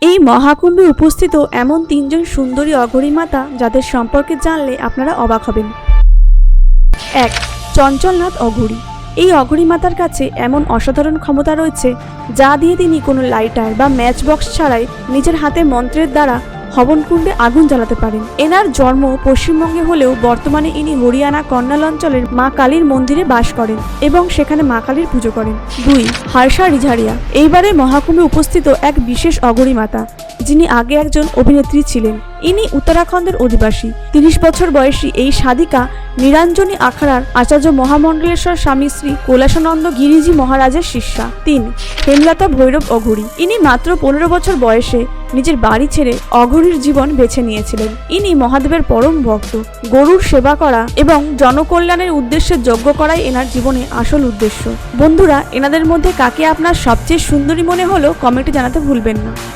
এই মহাকুম্ভে উপস্থিত এমন তিনজন সুন্দরী অঘরী মাতা যাদের সম্পর্কে জানলে আপনারা অবাক হবেন। 1. চঞ্চলনাথ অঘরী। এই অঘরী মাতার কাছে এমন অসাধারণ ক্ষমতা রয়েছে যা দিয়ে তিনি কোনো লাইটার বা ম্যাচ বক্স ছাড়াই নিজের হাতে মন্ত্রের দ্বারা হবনকুণ্ডে আগুন জ্বালাতে পারেন। এনার জন্ম পশ্চিমবঙ্গে হলেও বর্তমানে ইনি হরিয়ানা কর্নাল অঞ্চলের মা কালীর মন্দিরে বাস করেন এবং সেখানে মা কালীর পুজো করেন। 2. হার্ষা রিঝারিয়া। এইবারে মহাকুম্ভে উপস্থিত এক বিশেষ অঘরী মাতা, যিনি আগে একজন অভিনেত্রী ছিলেন। ইনি উত্তরাখণ্ডের অধিবাসী। 30 বছর বয়সী এই সাধিকা নিরঞ্জনী আখাড়ার আচার্য মহামণ্ডলেশ্বর স্বামী শ্রী কৈলাসানন্দ গিরিজি মহারাজের শিষ্যা। 3. হেমলতা ভৈরব অঘরী। ইনি মাত্র 15 বছর বয়সে নিজের বাড়ি ছেড়ে অঘরীর জীবন বেছে নিয়েছিলেন। ইনি মহাদেবের পরম ভক্ত। গরুর সেবা করা এবং জনকল্যাণের উদ্দেশ্যে যজ্ঞ করাই এনার জীবনে আসল উদ্দেশ্য। বন্ধুরা, এনাদের মধ্যে কাকে আপনার সবচেয়ে সুন্দরী মনে হলো কমেন্টে জানাতে ভুলবেন না।